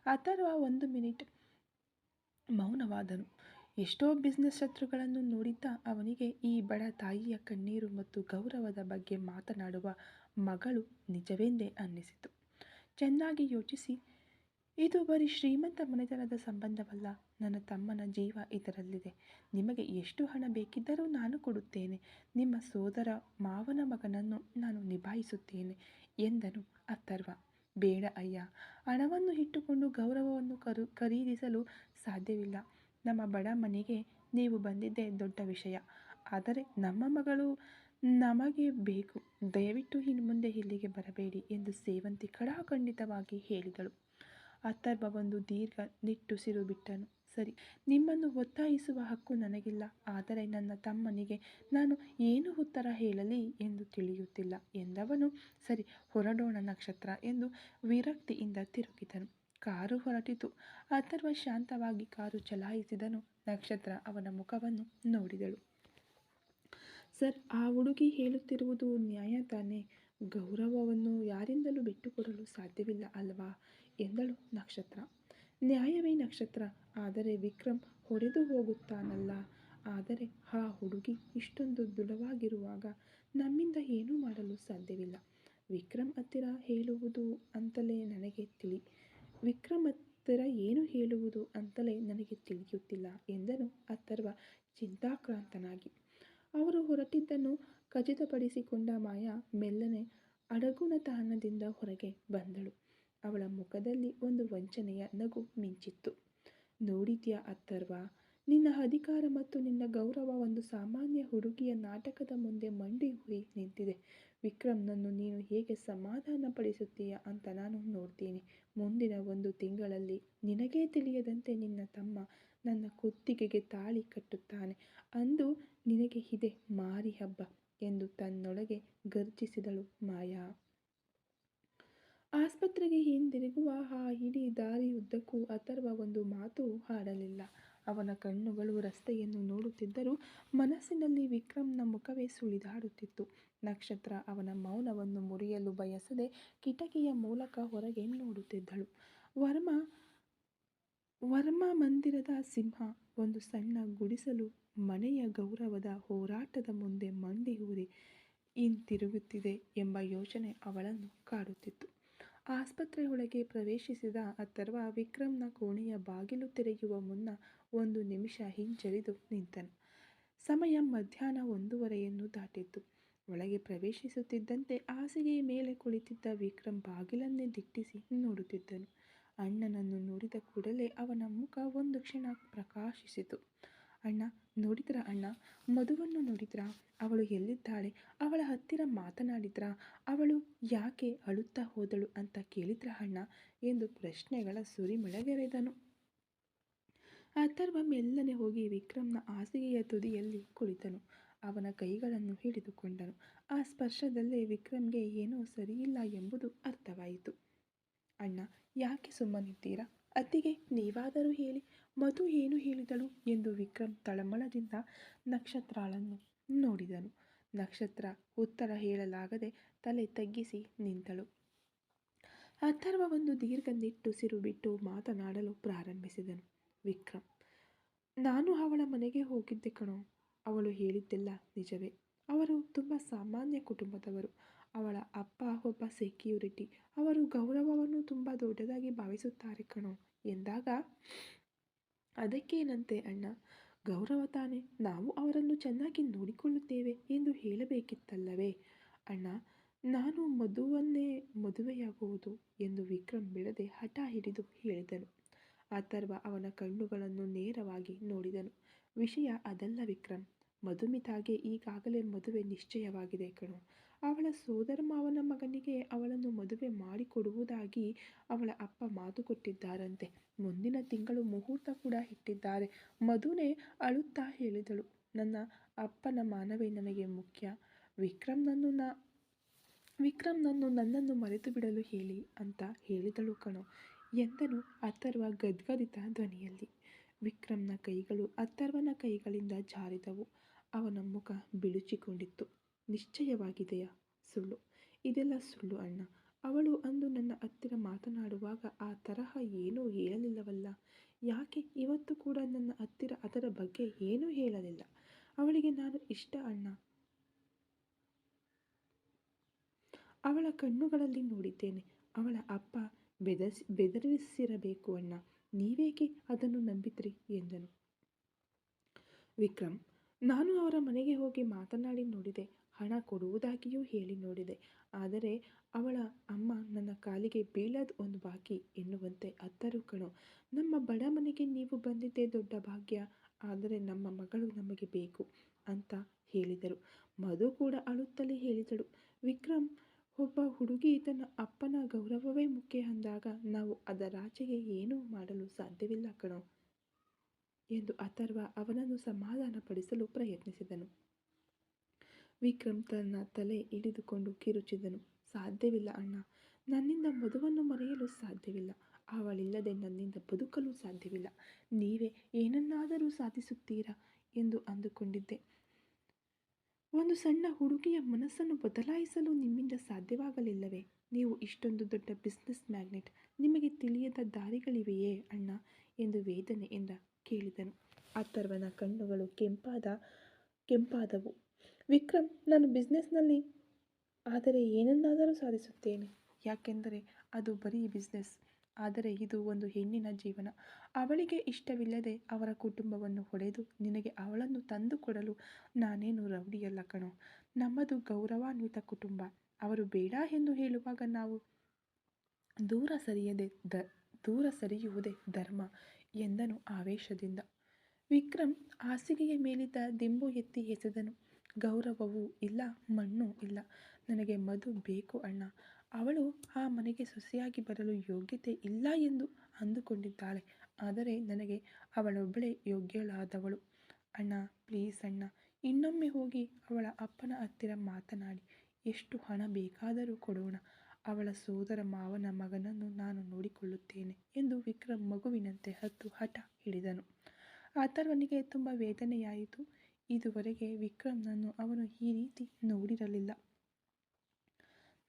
ಅಥರ್ವ 1 ಮಿನಿಟ್ ಮೌನವಾದನು. ಎಷ್ಟೋ ಬಿಸ್ನೆಸ್ ಶತ್ರುಗಳನ್ನು ನೋಡಿದ್ದ ಅವನಿಗೆ ಈ ಬಡ ತಾಯಿಯ ಕಣ್ಣೀರು ಮತ್ತು ಗೌರವದ ಬಗ್ಗೆ ಮಾತನಾಡುವ ಮಗಳು ನಿಜವೆಂದೇ ಅನ್ನಿಸಿತು. ಚೆನ್ನಾಗಿ ಯೋಚಿಸಿ, ಇದು ಬರೀ ಶ್ರೀಮಂತ ಮನೆತನದ ಸಂಬಂಧವಲ್ಲ. ನನ್ನ ತಮ್ಮನ ಜೀವ ಇದರಲ್ಲಿದೆ. ನಿಮಗೆ ಎಷ್ಟು ಹಣ ಬೇಕಿದ್ದರೂ ನಾನು ಕೊಡುತ್ತೇನೆ. ನಿಮ್ಮ ಸೋದರ ಮಾವನ ಮಗನನ್ನು ನಾನು ನಿಭಾಯಿಸುತ್ತೇನೆ ಎಂದನು ಅಥರ್ವ. ಬೇಡ ಅಯ್ಯ, ಹಣವನ್ನು ಇಟ್ಟುಕೊಂಡು ಗೌರವವನ್ನು ಖರೀದಿಸಲು ಸಾಧ್ಯವಿಲ್ಲ. ನಮ್ಮ ಬಡ ಮನೆಗೆ ನೀವು ಬಂದಿದ್ದೇ ದೊಡ್ಡ ವಿಷಯ. ಆದರೆ ನಮ್ಮ ಮಗಳು ನಮಗೆ ಬೇಕು. ದಯವಿಟ್ಟು ಇನ್ನು ಮುಂದೆ ಇಲ್ಲಿಗೆ ಬರಬೇಡಿ ಎಂದು ಸೇವಂತಿ ಖಡಾಖಂಡಿತವಾಗಿ ಹೇಳಿದಳು. ಅಥರ್ವ ಒಂದು ದೀರ್ಘ ನಿಟ್ಟುಸಿರು ಬಿಟ್ಟನು. ಸರಿ, ನಿಮ್ಮನ್ನು ಒತ್ತಾಯಿಸುವ ಹಕ್ಕು ನನಗಿಲ್ಲ. ಆದರೆ ನನ್ನ ತಮ್ಮನಿಗೆ ನಾನು ಏನು ಉತ್ತರ ಹೇಳಲಿ ಎಂದು ತಿಳಿಯುತ್ತಿಲ್ಲ ಎಂದವನು, ಸರಿ ಹೊರಡೋಣ ನಕ್ಷತ್ರ ಎಂದು ವಿರಕ್ತಿಯಿಂದ ತಿರುಗಿದನು. ಕಾರು ಹೊರಟಿತು. ಅಥರ್ವ ಶಾಂತವಾಗಿ ಕಾರು ಚಲಾಯಿಸಿದನು. ನಕ್ಷತ್ರ ಅವನ ಮುಖವನ್ನು ನೋಡಿದಳು. ಸರ್, ಆ ಹುಡುಗಿ ಹೇಳುತ್ತಿರುವುದು ನ್ಯಾಯ ತಾನೇ? ಗೌರವವನ್ನು ಯಾರಿಂದಲೂ ಬಿಟ್ಟುಕೊಡಲು ಸಾಧ್ಯವಿಲ್ಲ ಅಲ್ವಾ ಎಂದಳು ನಕ್ಷತ್ರ. ನ್ಯಾಯವೇ ನಕ್ಷತ್ರ, ಆದರೆ ವಿಕ್ರಮ್ ಹೊಡೆದು ಹೋಗುತ್ತಾನಲ್ಲ. ಆದರೆ ಆ ಹುಡುಗಿ ಇಷ್ಟೊಂದು ದೃಢವಾಗಿರುವಾಗ ನಮ್ಮಿಂದ ಏನೂ ಮಾಡಲು ಸಾಧ್ಯವಿಲ್ಲ. ವಿಕ್ರಮ್ ಹತ್ತಿರ ಹೇಳುವುದು ಅಂತಲೇ ನನಗೆ ವಿಕ್ರಮ್ ಹತ್ತಿರ ಏನು ಹೇಳುವುದು ಅಂತಲೇ ನನಗೆ ತಿಳಿಯುತ್ತಿಲ್ಲ ಎಂದನು ಅಥರ್ವ ಚಿಂತಾಕ್ರಾಂತನಾಗಿ. ಅವರು ಹೊರಟಿದ್ದನ್ನು ಖಚಿತಪಡಿಸಿಕೊಂಡ ಮಾಯಾ ಮೆಲ್ಲನೆ ಅಡಗುಣತನದಿಂದ ಹೊರಗೆ ಬಂದಳು. ಅವಳ ಮುಖದಲ್ಲಿ ಒಂದು ವಂಚನೆಯ ನಗು ಮಿಂಚಿತ್ತು. ನೋಡಿದ್ಯಾ ಅಥರ್ವ, ನಿನ್ನ ಅಧಿಕಾರ ಮತ್ತು ನಿನ್ನ ಗೌರವ ಒಂದು ಸಾಮಾನ್ಯ ಹುಡುಗಿಯ ನಾಟಕದ ಮುಂದೆ ಮಂಡಿ ಊರಿ ನಿಂತಿದೆ. ವಿಕ್ರಮ್ನನ್ನು ನೀನು ಹೇಗೆ ಸಮಾಧಾನಪಡಿಸುತ್ತೀಯ ಅಂತ ನಾನು ನೋಡ್ತೀನಿ. ಮುಂದಿನ 1 ತಿಂಗಳಲ್ಲಿ ನಿನಗೇ ತಿಳಿಯದಂತೆ ನಿನ್ನ ತಮ್ಮ ನನ್ನ ಕುತ್ತಿಗೆಗೆ ತಾಳಿ ಕಟ್ಟುತ್ತಾನೆ. ಅಂದು ನಿನಗೆ ಇದೆ ಮಾರಿ ಹಬ್ಬ ಎಂದು ತನ್ನೊಳಗೆ ಗರ್ಜಿಸಿದಳು ಮಾಯಾ. ಆಸ್ಪತ್ರೆಗೆ ಹಿಂದಿರುಗುವ ಆ ಇಡೀ ದಾರಿಯುದ್ದಕ್ಕೂ ಅಥರ್ವ ಒಂದು ಮಾತು ಆಡಲಿಲ್ಲ. ಅವನ ಕಣ್ಣುಗಳು ರಸ್ತೆಯನ್ನು ನೋಡುತ್ತಿದ್ದರೂ ಮನಸ್ಸಿನಲ್ಲಿ ವಿಕ್ರಮ್ನ ಮುಖವೇ ಸುಳಿದಾಡುತ್ತಿತ್ತು. ನಕ್ಷತ್ರ ಅವನ ಮೌನವನ್ನು ಮುರಿಯಲು ಬಯಸದೆ ಕಿಟಕಿಯ ಮೂಲಕ ಹೊರಗೆ ನೋಡುತ್ತಿದ್ದಳು. ವರ್ಮ ಮಂದಿರದ ಸಿಂಹ ಒಂದು ಸಣ್ಣ ಗುಡಿಸಲು ಮನೆಯ ಗೌರವದ ಹೋರಾಟದ ಮುಂದೆ ಮಂಡಿ ಊರಿ ಹಿಂತಿರುಗುತ್ತಿದೆ ಎಂಬ ಯೋಚನೆ ಅವಳನ್ನು ಕಾಡುತ್ತಿತ್ತು. ಆಸ್ಪತ್ರೆಯೊಳಗೆ ಪ್ರವೇಶಿಸಿದ ಅಥರ್ವ ವಿಕ್ರಮ್ನ ಕೋಣೆಯ ಬಾಗಿಲು ತೆರೆಯುವ ಮುನ್ನ 1 ನಿಮಿಷ ಹಿಂಜರಿದು ನಿಂತನು. ಸಮಯ ಮಧ್ಯಾಹ್ನ 1:30 ದಾಟಿತ್ತು. ಒಳಗೆ ಪ್ರವೇಶಿಸುತ್ತಿದ್ದಂತೆ ಹಾಸಿಗೆಯ ಮೇಲೆ ಕುಳಿತಿದ್ದ ವಿಕ್ರಮ್ ಬಾಗಿಲನ್ನೇ ದಿಟ್ಟಿಸಿ ನೋಡುತ್ತಿದ್ದನು. ಅಣ್ಣನನ್ನು ನೋಡಿದ ಕೂಡಲೇ ಅವನ ಮುಖ ಒಂದು ಕ್ಷಣ ಪ್ರಕಾಶಿಸಿತು. ಅಣ್ಣ ನೋಡಿದ್ರಾ ಅಣ್ಣ, ಮಧುವನ್ನು ನೋಡಿದ್ರಾ? ಅವಳು ಎಲ್ಲಿದ್ದಾಳೆ? ಅವಳ ಹತ್ತಿರ ಮಾತನಾಡಿದ್ರಾ? ಅವಳು ಯಾಕೆ ಅಳುತ್ತಾ ಹೋದಳು ಅಂತ ಕೇಳಿದ್ರಾ ಅಣ್ಣ ಎಂದು ಪ್ರಶ್ನೆಗಳ ಸುರಿಮಳೆಗರೆದನು. ಅಥರ್ವ ಮೆಲ್ಲನೆ ಹೋಗಿ ವಿಕ್ರಮ್ನ ಹಾಸಿಗೆಯ ತುದಿಯಲ್ಲಿ ಕುಳಿತನು. ಅವನ ಕೈಗಳನ್ನು ಹಿಡಿದುಕೊಂಡನು. ಆ ಸ್ಪರ್ಶದಲ್ಲೇ ವಿಕ್ರಮ್ಗೆ ಏನೋ ಸರಿಯಿಲ್ಲ ಎಂಬುದು ಅರ್ಥವಾಯಿತು. ಅಣ್ಣ ಯಾಕೆ ಸುಮ್ಮನಿದ್ದೀರಾ? ಅತ್ತಿಗೆ ನೀವಾದರೂ ಹೇಳಿ, ಮಧು ಏನು ಹೇಳಿದಳು ಎಂದು ವಿಕ್ರಮ್ ತಳಮಳದಿಂದ ನಕ್ಷತ್ರಳನ್ನು ನೋಡಿದನು. ನಕ್ಷತ್ರ ಉತ್ತರ ಹೇಳಲಾಗದೆ ತಲೆ ತಗ್ಗಿಸಿ ನಿಂತಳು. ಅಥರ್ವ ಒಂದು ದೀರ್ಘ ನಿಟ್ಟುಸಿರು ಬಿಟ್ಟು ಮಾತನಾಡಲು ಪ್ರಾರಂಭಿಸಿದನು. ವಿಕ್ರಮ್, ನಾನು ಅವಳ ಮನೆಗೆ ಹೋಗಿದ್ದೆ ಕಣೋ. ಅವಳು ಹೇಳಿದ್ದೆಲ್ಲ ನಿಜವೇ. ಅವರು ತುಂಬ ಸಾಮಾನ್ಯ ಕುಟುಂಬದವರು. ಅವಳ ಅಪ್ಪ ಒಬ್ಬ ಸೆಕ್ಯೂರಿಟಿ. ಅವರು ಗೌರವವನ್ನು ತುಂಬ ದೊಡ್ಡದಾಗಿ ಭಾವಿಸುತ್ತಾರೆ ಕಣೋ ಎಂದಾಗ, ಅದಕ್ಕೇನಂತೆ ಅಣ್ಣ, ಗೌರವ ತಾನೆ, ನಾವು ಅವರನ್ನು ಚೆನ್ನಾಗಿ ನೋಡಿಕೊಳ್ಳುತ್ತೇವೆ ಎಂದು ಹೇಳಬೇಕಿತ್ತಲ್ಲವೇ? ಅಣ್ಣ, ನಾನು ಮಧುವನ್ನೇ ಮದುವೆಯಾಗುವುದು ಎಂದು ವಿಕ್ರಮ್ ಬಿಡದೆ ಹಠ ಹಿಡಿದು ಹೇಳಿದನು. ಅಥರ್ವ ಅವನ ಕಣ್ಣುಗಳನ್ನು ನೇರವಾಗಿ ನೋಡಿದನು. ವಿಷಯ ಅದಲ್ಲ ವಿಕ್ರಮ್, ಮಧುಮಿತಾಗೆ ಈಗಾಗಲೇ ಮದುವೆ ನಿಶ್ಚಯವಾಗಿದೆ ಕಣೋ. ಅವಳ ಸೋದರ ಮಾವನ ಮಗನಿಗೆ ಅವಳನ್ನು ಮದುವೆ ಮಾಡಿಕೊಡುವುದಾಗಿ ಅವಳ ಅಪ್ಪ ಮಾತು ಕೊಟ್ಟಿದ್ದಾರಂತೆ. ಮುಂದಿನ ತಿಂಗಳು ಮುಹೂರ್ತ ಕೂಡ ಇಟ್ಟಿದ್ದಾರೆ. ಮಧುನೇ ಅಳುತ್ತಾ ಹೇಳಿದಳು, ನನ್ನ ಅಪ್ಪನ ಮಾನವೇ ನನಗೆ ಮುಖ್ಯ. ವಿಕ್ರಮ್ನನ್ನು ನನ್ನನ್ನು ಮರೆತು ಬಿಡಲು ಹೇಳಿ ಅಂತ ಹೇಳಿದಳು ಕಣೋ ಎಂದನು ಅಥರ್ವ ಗದ್ಗದಿತ ಧ್ವನಿಯಲ್ಲಿ. ವಿಕ್ರಮ್ನ ಕೈಗಳು ಅಥರ್ವನ ಕೈಗಳಿಂದ ಜಾರಿದವು. ಅವನ ಮುಖ ಬಿಳುಚಿಕೊಂಡಿತ್ತು. ನಿಶ್ಚಯವಾಗಿದೆಯಾ? ಸುಳ್ಳು. ಇದೆಲ್ಲ ಸುಳ್ಳು ಅಣ್ಣ. ಅವಳು ಅಂದು ನನ್ನ ಹತ್ತಿರ ಮಾತನಾಡುವಾಗ ಆ ತರಹ ಏನೂ ಹೇಳಲಿಲ್ಲವಲ್ಲ. ಯಾಕೆ ಇವತ್ತು ಕೂಡ ನನ್ನ ಹತ್ತಿರ ಅದರ ಬಗ್ಗೆ ಏನೂ ಹೇಳಲಿಲ್ಲ? ಅವಳಿಗೆ ನಾನು ಇಷ್ಟ ಅಣ್ಣ. ಅವಳ ಕಣ್ಣುಗಳಲ್ಲಿ ನೋಡಿದ್ದೇನೆ. ಅವಳ ಅಪ್ಪ ಬೆದರಿಸಿರಬೇಕು ಅಣ್ಣ. ನೀವೇಕೆ ಅದನ್ನು ನಂಬಿದ್ರಿ ಎಂದನು. ವಿಕ್ರಮ್, ನಾನು ಅವರ ಮನೆಗೆ ಹೋಗಿ ಮಾತನಾಡಿ ನೋಡಿದೆ. ಹಣ ಕೊಡುವುದಾಗಿಯೂ ಹೇಳಿ ನೋಡಿದೆ. ಆದರೆ ಅವಳ ಅಮ್ಮ ನನ್ನ ಕಾಲಿಗೆ ಬೀಳೋದು ಒಂದು ಬಾಕಿ ಎನ್ನುವಂತೆ ಅತ್ತರು ಕಣೋ. ನಮ್ಮ ಬಡ ಮನೆಗೆ ನೀವು ಬಂದಿದ್ದೇ ದೊಡ್ಡ ಭಾಗ್ಯ. ಆದರೆ ನಮ್ಮ ಮಗಳು ನಮಗೆ ಬೇಕು ಅಂತ ಹೇಳಿದರು. ಮಧು ಕೂಡ ಅಳುತ್ತಲೇ ಹೇಳಿದಳು. ವಿಕ್ರಮ್, ಒಬ್ಬ ಹುಡುಗಿ ತನ್ನ ಅಪ್ಪನ ಗೌರವವೇ ಮುಖ್ಯ ಅಂದಾಗ ನಾವು ಅದರಾಚೆಗೆ ಏನೂ ಮಾಡಲು ಸಾಧ್ಯವಿಲ್ಲ ಕಣೋ ಎಂದು ಅಥರ್ವ ಅವನನ್ನು ಸಮಾಧಾನಪಡಿಸಲು ಪ್ರಯತ್ನಿಸಿದನು. ವಿಕ್ರಮ್ ತನ್ನ ತಲೆ ಹಿಡಿದುಕೊಂಡು ಕಿರುಚಿದನು. ಸಾಧ್ಯವಿಲ್ಲ ಅಣ್ಣ. ನನ್ನಿಂದ ಮಧುವನ್ನು ಮರೆಯಲು ಸಾಧ್ಯವಿಲ್ಲ. ಅವಳಿಲ್ಲದೆ ನನ್ನಿಂದ ಬದುಕಲು ಸಾಧ್ಯವಿಲ್ಲ. ನೀವೇ ಏನನ್ನಾದರೂ ಸಾಧಿಸುತ್ತೀರಾ ಎಂದು ಅಂದುಕೊಂಡಿದ್ದೆ. ಒಂದು ಸಣ್ಣ ಹುಡುಗಿಯ ಮನಸ್ಸನ್ನು ಬದಲಾಯಿಸಲು ನಿಮ್ಮಿಂದ ಸಾಧ್ಯವಾಗಲಿಲ್ಲವೇ? ನೀವು ಇಷ್ಟೊಂದು ದೊಡ್ಡ ಬಿಸ್ನೆಸ್ ಮ್ಯಾಗ್ನೆಟ್. ನಿಮಗೆ ತಿಳಿಯದ ದಾರಿಗಳಿವೆಯೇ ಅಣ್ಣ ಎಂದು ವೇದನೆಯಿಂದ ಕೇಳಿದನು. ಅಥರ್ವನ ಕಣ್ಣುಗಳು ಕೆಂಪಾದವು. ವಿಕ್ರಮ್, ನಾನು ಬಿಸ್ನೆಸ್ನಲ್ಲಿ ಆದರೆ ಏನನ್ನಾದರೂ ಸಾಧಿಸುತ್ತೇನೆ. ಯಾಕೆಂದರೆ ಅದು ಬರೀ ಬಿಸ್ನೆಸ್. ಆದರೆ ಇದು ಒಂದು ಹೆಣ್ಣಿನ ಜೀವನ. ಅವಳಿಗೆ ಇಷ್ಟವಿಲ್ಲದೆ ಅವರ ಕುಟುಂಬವನ್ನು ಹೊಡೆದು ನಿನಗೆ ಅವಳನ್ನು ತಂದುಕೊಡಲು ನಾನೇನು ರೌಡಿಯಲ್ಲ ಕಣೋ. ನಮ್ಮದು ಗೌರವಾನ್ವಿತ ಕುಟುಂಬ. ಅವರು ಬೇಡ ಎಂದು ಹೇಳುವಾಗ ನಾವು ದೂರ ಸರಿಯದೆ ದೂರ ಸರಿಯುವುದೇ ಧರ್ಮ ಎಂದನು ಆವೇಶದಿಂದ. ವಿಕ್ರಮ್ ಹಾಸಿಗೆಯ ಮೇಲಿದ್ದ ದಿಂಬು ಎತ್ತಿ ಎಸೆದನು. ಗೌರವವೂ ಇಲ್ಲ, ಮಣ್ಣೂ ಇಲ್ಲ. ನನಗೆ ಮಧು ಬೇಕು ಅಣ್ಣ. ಅವಳು ಆ ಮನೆಗೆ ಸೊಸೆಯಾಗಿ ಬರಲು ಯೋಗ್ಯತೆ ಇಲ್ಲ ಎಂದು ಅಂದುಕೊಂಡಿದ್ದಾಳೆ. ಆದರೆ ನನಗೆ ಅವಳೊಬ್ಬಳೇ ಯೋಗ್ಯಳಾದವಳು. ಅಣ್ಣ, ಪ್ಲೀಸ್ ಅಣ್ಣ, ಇನ್ನೊಮ್ಮೆ ಹೋಗಿ ಅವಳ ಅಪ್ಪನ ಹತ್ತಿರ ಮಾತನಾಡಿ ಎಷ್ಟು ಹಣ ಬೇಕಾದರೂ ಕೊಡೋಣ. ಅವಳ ಸೋದರ ಮಾವನ ಮಗನನ್ನು ನಾನು ನೋಡಿಕೊಳ್ಳುತ್ತೇನೆ ಎಂದು ವಿಕ್ರಮ್ ಮಗುವಿನಂತೆ ಹಠ ಹಿಡಿದನು. ಅಥರ್ವನಿಗೆ ತುಂಬ ವೇದನೆಯಾಯಿತು. ಇದುವರೆಗೆ ವಿಕ್ರಮ್ನನ್ನು ಅವನು ಈ ರೀತಿ ನೋಡಿರಲಿಲ್ಲ.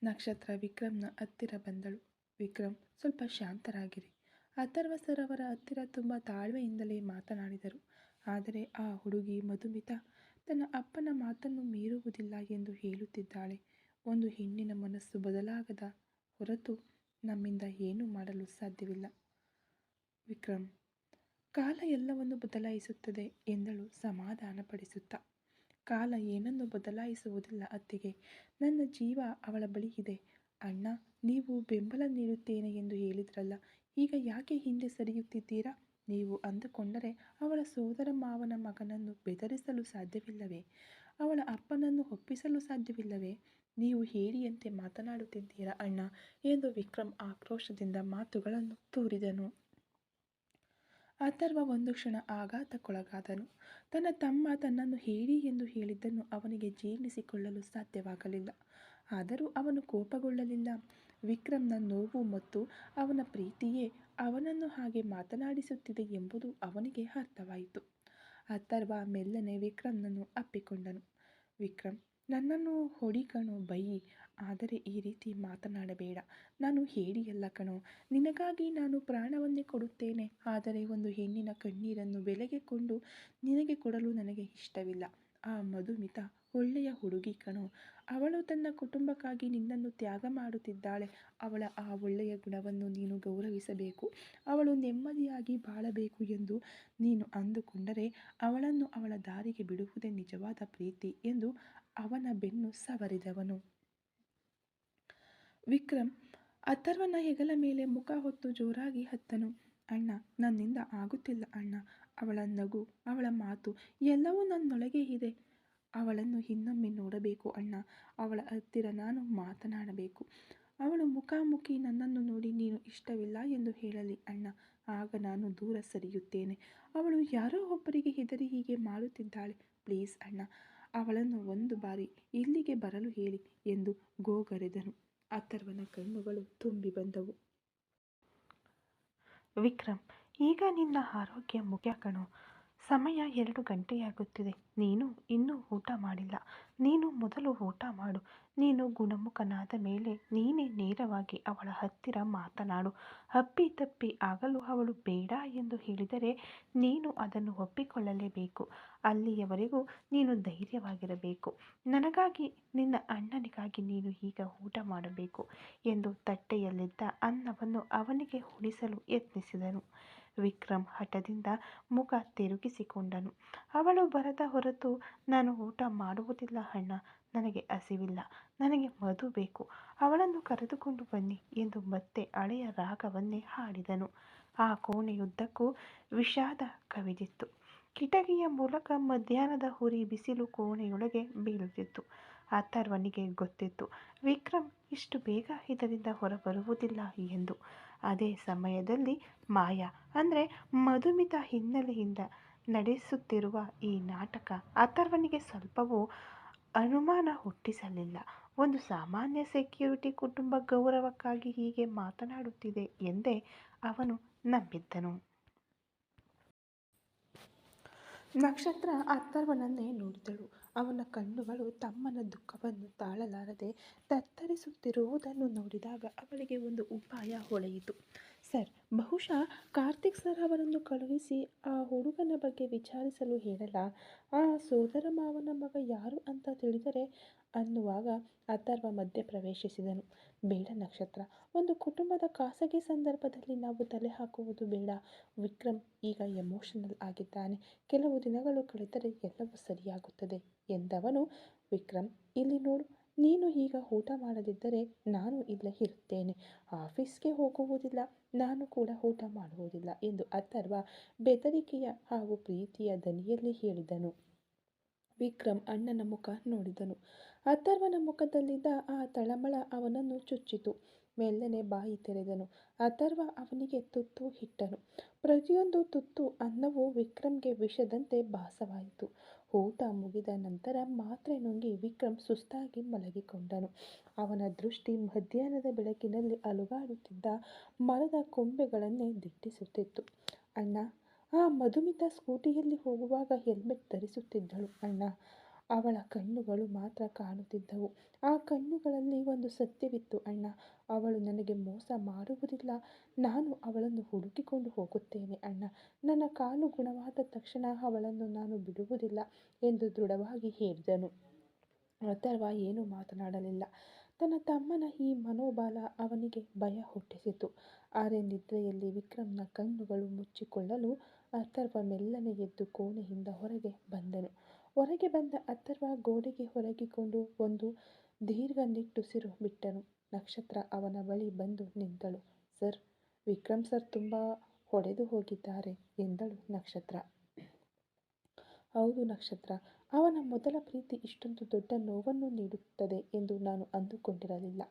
ನಕ್ಷತ್ರ ವಿಕ್ರಮ್ನ ಹತ್ತಿರ ಬಂದಳು. ವಿಕ್ರಮ್, ಸ್ವಲ್ಪ ಶಾಂತರಾಗಿರಿ. ಅಥರ್ವ ಸರ್ ಅವರ ಹತ್ತಿರ ತುಂಬ ತಾಳ್ಮೆಯಿಂದಲೇ ಮಾತನಾಡಿದರು. ಆದರೆ ಆ ಹುಡುಗಿ ಮಧುಮಿತಾ ತನ್ನ ಅಪ್ಪನ ಮಾತನ್ನು ಮೀರುವುದಿಲ್ಲ ಎಂದು ಹೇಳುತ್ತಿದ್ದಾಳೆ. ಒಂದು ಹೆಣ್ಣಿನ ಮನಸ್ಸು ಬದಲಾಗದ ಹೊರತು ನಮ್ಮಿಂದ ಏನೂ ಮಾಡಲು ಸಾಧ್ಯವಿಲ್ಲ. ವಿಕ್ರಮ್, ಕಾಲ ಎಲ್ಲವನ್ನು ಬದಲಾಯಿಸುತ್ತದೆ ಎಂದಳು ಸಮಾಧಾನಪಡಿಸುತ್ತಾ. ಕಾಲ ಏನನ್ನು ಬದಲಾಯಿಸುವುದಿಲ್ಲ ಅತ್ತಿಗೆ. ನನ್ನ ಜೀವ ಅವಳ ಬಳಿ ಇದೆ. ಅಣ್ಣ, ನೀವು ಬೆಂಬಲ ನೀಡುತ್ತೇನೆ ಎಂದು ಹೇಳಿದ್ರಲ್ಲ, ಈಗ ಯಾಕೆ ಹಿಂದೆ ಸರಿಯುತ್ತಿದ್ದೀರಾ? ನೀವು ಅಂದುಕೊಂಡರೆ ಅವಳ ಸೋದರ ಮಾವನ ಮಗನನ್ನು ಬೆದರಿಸಲು ಸಾಧ್ಯವಿಲ್ಲವೇ? ಅವಳ ಅಪ್ಪನನ್ನು ಒಪ್ಪಿಸಲು ಸಾಧ್ಯವಿಲ್ಲವೇ? ನೀವು ಹೇಳಿಯಂತೆ ಮಾತನಾಡುತ್ತಿದ್ದೀರಾ ಅಣ್ಣ ಎಂದು ವಿಕ್ರಮ್ ಆಕ್ರೋಶದಿಂದ ಮಾತುಗಳನ್ನು ತೂರಿದನು. ಅಥರ್ವ ಒಂದು ಕ್ಷಣ ಆಘಾತಕ್ಕೊಳಗಾದನು. ತನ್ನ ತಮ್ಮ ತನ್ನನ್ನು ಹೇಳಿ ಎಂದು ಹೇಳಿದ್ದನ್ನು ಅವನಿಗೆ ಜೀರ್ಣಿಸಿಕೊಳ್ಳಲು ಸಾಧ್ಯವಾಗಲಿಲ್ಲ. ಆದರೂ ಅವನು ಕೋಪಗೊಳ್ಳಲಿಲ್ಲ. ವಿಕ್ರಮ್ನ ನೋವು ಮತ್ತು ಅವನ ಪ್ರೀತಿಯೇ ಅವನನ್ನು ಹಾಗೆ ಮಾತನಾಡಿಸುತ್ತಿದೆ ಎಂಬುದು ಅವನಿಗೆ ಅರ್ಥವಾಯಿತು. ಅಥರ್ವ ಮೆಲ್ಲನೆ ವಿಕ್ರಮ್ನನ್ನು ಅಪ್ಪಿಕೊಂಡನು. ವಿಕ್ರಮ್, ನನ್ನನ್ನು ಹೊಡಿ ಕಣೋ, ಬೈಯಿ, ಆದರೆ ಈ ರೀತಿ ಮಾತನಾಡಬೇಡ. ನಾನು ಹೇಡಿಯಲ್ಲ ಕಣೋ. ನಿನಗಾಗಿ ನಾನು ಪ್ರಾಣವನ್ನೇ ಕೊಡುತ್ತೇನೆ. ಆದರೆ ಒಂದು ಹೆಣ್ಣಿನ ಕಣ್ಣೀರನ್ನು ಬೆಲೆಗೆ ಕೊಂಡು ನಿನಗೆ ಕೊಡಲು ನನಗೆ ಇಷ್ಟವಿಲ್ಲ. ಆ ಮಧುಮಿತಾ ಒಳ್ಳೆಯ ಹುಡುಗಿ ಕಣೋ. ಅವಳು ತನ್ನ ಕುಟುಂಬಕ್ಕಾಗಿ ನಿನ್ನನ್ನು ತ್ಯಾಗ ಮಾಡುತ್ತಿದ್ದಾಳೆ. ಅವಳ ಆ ಒಳ್ಳೆಯ ಗುಣವನ್ನು ನೀನು ಗೌರವಿಸಬೇಕು. ಅವಳು ನೆಮ್ಮದಿಯಾಗಿ ಬಾಳಬೇಕು ಎಂದು ನೀನು ಅಂದುಕೊಂಡರೆ ಅವಳನ್ನು ಅವಳ ದಾರಿಗೆ ಬಿಡುವುದೇ ನಿಜವಾದ ಪ್ರೀತಿ ಎಂದು ಅವನ ಬೆನ್ನು ಸವರಿದವನು. ವಿಕ್ರಮ್ ಅಥರ್ವನ ಹೆಗಲ ಮೇಲೆ ಮುಖ ಹೊತ್ತು ಜೋರಾಗಿ ಹತ್ತನು. ಅಣ್ಣ, ನನ್ನಿಂದ ಆಗುತ್ತಿಲ್ಲ ಅಣ್ಣ. ಅವಳ ನಗು, ಅವಳ ಮಾತು ಎಲ್ಲವೂ ನನ್ನೊಳಗೆ ಇದೆ. ಅವಳನ್ನು ಇನ್ನೊಮ್ಮೆ ನೋಡಬೇಕು ಅಣ್ಣ. ಅವಳ ಹತ್ತಿರ ನಾನು ಮಾತನಾಡಬೇಕು. ಅವಳು ಮುಖಾಮುಖಿ ನನ್ನನ್ನು ನೋಡಿ ನೀನು ಇಷ್ಟವಿಲ್ಲ ಎಂದು ಹೇಳಲಿ ಅಣ್ಣ. ಆಗ ನಾನು ದೂರ ಸರಿಯುತ್ತೇನೆ. ಅವಳು ಯಾರೋ ಒಬ್ಬರಿಗೆ ಹೆದರಿ ಹೀಗೆ ಮಾಡುತ್ತಿದ್ದಾಳೆ. ಪ್ಲೀಸ್ ಅಣ್ಣ, ಅವಳನ್ನು ಒಂದು ಬಾರಿ ಇಲ್ಲಿಗೆ ಬರಲು ಹೇಳಿ ಎಂದು ಗೋಗರೆದನು. ಅಥರ್ವನ ಕಣ್ಣುಗಳು ತುಂಬಿ ಬಂದವು. ವಿಕ್ರಮ್, ಈಗ ನಿನ್ನ ಆರೋಗ್ಯ ಮುಖ್ಯ ಕಣೋ. ಸಮಯ 2 ಗಂಟೆಯಾಗುತ್ತಿದೆ. ನೀನು ಇನ್ನೂ ಊಟ ಮಾಡಿಲ್ಲ. ನೀನು ಮೊದಲು ಊಟ ಮಾಡು. ನೀನು ಗುಣಮುಖನಾದ ಮೇಲೆ ನೀನೇ ನೇರವಾಗಿ ಅವಳ ಹತ್ತಿರ ಮಾತನಾಡು. ಅಪ್ಪಿತಪ್ಪಿ ಆಗಲು ಅವಳು ಬೇಡ ಎಂದು ಹೇಳಿದರೆ ನೀನು ಅದನ್ನು ಒಪ್ಪಿಕೊಳ್ಳಲೇಬೇಕು. ಅಲ್ಲಿಯವರೆಗೂ ನೀನು ಧೈರ್ಯವಾಗಿರಬೇಕು. ನನಗಾಗಿ, ನಿನ್ನ ಅಣ್ಣನಿಗಾಗಿ ನೀನು ಈಗ ಊಟ ಮಾಡಬೇಕು ಎಂದು ತಟ್ಟೆಯಲ್ಲಿದ್ದ ಅನ್ನವನ್ನು ಅವನಿಗೆ ಉಣಿಸಲು ಯತ್ನಿಸಿದನು. ವಿಕ್ರಮ್ ಹಠದಿಂದ ಮುಖ ತಿರುಗಿಸಿಕೊಂಡನು. ಅವಳು ಬರದ ಹೊರತು ನಾನು ಊಟ ಮಾಡುವುದಿಲ್ಲ ಅಣ್ಣ. ನನಗೆ ಹಸಿವಿಲ್ಲ. ನನಗೆ ಮಧು ಬೇಕು. ಅವಳನ್ನು ಕರೆದುಕೊಂಡು ಬನ್ನಿ ಎಂದು ಮತ್ತೆ ಹಳೆಯ ರಾಗವನ್ನೇ ಹಾಡಿದನು. ಆ ಕೋಣೆಯುದ್ದಕ್ಕೂ ವಿಷಾದ ಕವಿದಿತ್ತು. ಕಿಟಕಿಯ ಮೂಲಕ ಮಧ್ಯಾಹ್ನದ ಉರಿ ಬಿಸಿಲು ಕೋಣೆಯೊಳಗೆ ಬೀಳುತ್ತಿತ್ತು. ಅಥರ್ವನಿಗೆ ಗೊತ್ತಿತ್ತು ವಿಕ್ರಮ್ ಇಷ್ಟು ಬೇಗ ಇದರಿಂದ ಹೊರಬರುವುದಿಲ್ಲ ಎಂದು. ಅದೇ ಸಮಯದಲ್ಲಿ ಮಾಯಾ ಅಂದರೆ ಮಧುಮಿತಾ ಹಿನ್ನೆಲೆಯಿಂದ ನಡೆಸುತ್ತಿರುವ ಈ ನಾಟಕ ಅಥರ್ವನಿಗೆ ಸ್ವಲ್ಪವೂ ಅನುಮಾನ ಹುಟ್ಟಿಸಲಿಲ್ಲ. ಒಂದು ಸಾಮಾನ್ಯ ಸೆಕ್ಯೂರಿಟಿ ಕುಟುಂಬ ಗೌರವಕ್ಕಾಗಿ ಹೀಗೆ ಮಾತನಾಡುತ್ತಿದೆ ಎಂದೇ ಅವನು ನಂಬಿದ್ದನು. ನಕ್ಷತ್ರ ಅಥರ್ವನನ್ನೇ ನೋಡಿದಳು. ಅವನ ಕಣ್ಣುಗಳು ತಮ್ಮನ ದುಃಖವನ್ನು ತಾಳಲಾರದೆ ತತ್ತರಿಸುತ್ತಿರುವುದನ್ನು ನೋಡಿದಾಗ ಅವಳಿಗೆ ಒಂದು ಉಪಾಯ ಹೊಳೆಯಿತು. ಸರ್, ಬಹುಶಃ ಕಾರ್ತಿಕ್ ಸರ್ ಅವರನ್ನು ಕಳುಹಿಸಿ ಆ ಹುಡುಗನ ಬಗ್ಗೆ ವಿಚಾರಿಸಲು ಹೇಳಲ್ಲ. ಆ ಸೋದರ ಮಾವನ ಮಗ ಯಾರು ಅಂತ ತಿಳಿದರೆ ಅನ್ನುವಾಗ ಅಥರ್ವ ಮಧ್ಯೆ ಪ್ರವೇಶಿಸಿದನು. ಬೇಡ ನಕ್ಷತ್ರ, ಒಂದು ಕುಟುಂಬದ ಖಾಸಗಿ ಸಂದರ್ಭದಲ್ಲಿ ನಾವು ತಲೆ ಹಾಕುವುದು ಬೇಡ. ವಿಕ್ರಮ್ ಈಗ ಎಮೋಷನಲ್ ಆಗಿದ್ದಾನೆ. ಕೆಲವು ದಿನಗಳು ಕಳೆದರೆ ಎಲ್ಲವೂ ಸರಿಯಾಗುತ್ತದೆ ಎಂದವನು, ವಿಕ್ರಮ್ ಇಲ್ಲಿ ನೋಡು, ನೀನು ಈಗ ಊಟ ಮಾಡದಿದ್ದರೆ ನಾನು ಇಲ್ಲೇ ಇರುತ್ತೇನೆ. ಆಫೀಸ್ಗೆ ಹೋಗುವುದಿಲ್ಲ, ನಾನು ಕೂಡ ಊಟ ಮಾಡುವುದಿಲ್ಲ ಎಂದು ಅಥರ್ವ ಬೆದರಿಕೆಯ ಹಾಗೂ ಪ್ರೀತಿಯ ದನಿಯಲ್ಲಿ ಹೇಳಿದನು. ವಿಕ್ರಮ್ ಅಣ್ಣನ ಮುಖ ನೋಡಿದನು. ಅಥರ್ವನ ಮುಖದಲ್ಲಿದ್ದ ಆ ತಳಮಳ ಅವನನ್ನು ಚುಚ್ಚಿತು. ಮೆಲ್ಲನೆ ಬಾಯಿ ತೆರೆದನು. ಅಥರ್ವ ಅವನಿಗೆ ತುತ್ತು ಇಟ್ಟನು. ಪ್ರತಿಯೊಂದು ತುತ್ತು ಅನ್ನವೂ ವಿಕ್ರಮ್ಗೆ ವಿಷದಂತೆ ಭಾಸವಾಯಿತು. ಊಟ ಮುಗಿದ ನಂತರ ಮಾತ್ರೆ ನುಂಗಿ ವಿಕ್ರಮ್ ಸುಸ್ತಾಗಿ ಮಲಗಿಕೊಂಡನು. ಅವನ ದೃಷ್ಟಿ ಮಧ್ಯಾಹ್ನದ ಬೆಳಕಿನಲ್ಲಿ ಅಲುಗಾಡುತ್ತಿದ್ದ ಮರದ ಕೊಂಬೆಗಳನ್ನೇ ದಿಟ್ಟಿಸುತ್ತಿತ್ತು. ಅಣ್ಣ, ಆ ಮಧುಮಿತಾ ಸ್ಕೂಟಿಯಲ್ಲಿ ಹೋಗುವಾಗ ಹೆಲ್ಮೆಟ್ ಧರಿಸುತ್ತಿದ್ದಳು ಅಣ್ಣ. ಅವಳ ಕಣ್ಣುಗಳು ಮಾತ್ರ ಕಾಣುತ್ತಿದ್ದವು. ಆ ಕಣ್ಣುಗಳಲ್ಲಿ ಒಂದು ಸತ್ಯವಿತ್ತು ಅಣ್ಣ. ಅವಳು ನನಗೆ ಮೋಸ ಮಾಡುವುದಿಲ್ಲ. ನಾನು ಅವಳನ್ನು ಹುಡುಕಿಕೊಂಡು ಹೋಗುತ್ತೇನೆ ಅಣ್ಣ. ನನ್ನ ಕಾಲು ಗುಣವಾದ ತಕ್ಷಣ ಅವಳನ್ನು ನಾನು ಬಿಡುವುದಿಲ್ಲ ಎಂದು ದೃಢವಾಗಿ ಹೇಳಿದನು. ಅಥರ್ವ ಏನೂ ಮಾತನಾಡಲಿಲ್ಲ. ತನ್ನ ತಮ್ಮನ ಈ ಮನೋಬಲ ಅವನಿಗೆ ಭಯ ಹುಟ್ಟಿಸಿತು. ಅರೆ ನಿದ್ರೆಯಲ್ಲಿ ವಿಕ್ರಮ್ನ ಕಣ್ಣುಗಳು ಮುಚ್ಚಿಕೊಳ್ಳಲು ಅಥರ್ವ ಮೆಲ್ಲನೆ ಎದ್ದು ಕೋಣೆಯಿಂದ ಹೊರಗೆ ಬಂದನು. ಹೊರಗೆ ಬಂದ ಅಥರ್ವ ಗೋಡೆಗೆ ಹೊರಗಿಕೊಂಡು ಒಂದು ದೀರ್ಘ ನಿಟ್ಟುಸಿರು ಬಿಟ್ಟನು. ನಕ್ಷತ್ರ ಅವನ ಬಳಿ ಬಂದು ನಿಂತಳು. ಸರ್, ವಿಕ್ರಮ್ ಸರ್ ತುಂಬ ಹೊಡೆದು ಹೋಗಿದ್ದಾರೆ ಎಂದಳು ನಕ್ಷತ್ರ. ಹೌದು ನಕ್ಷತ್ರ, ಅವನ ಮೊದಲ ಪ್ರೀತಿ ಇಷ್ಟೊಂದು ದೊಡ್ಡ ನೋವನ್ನು ನೀಡುತ್ತದೆ ಎಂದು ನಾನು ಅಂದುಕೊಂಡಿರಲಿಲ್ಲ.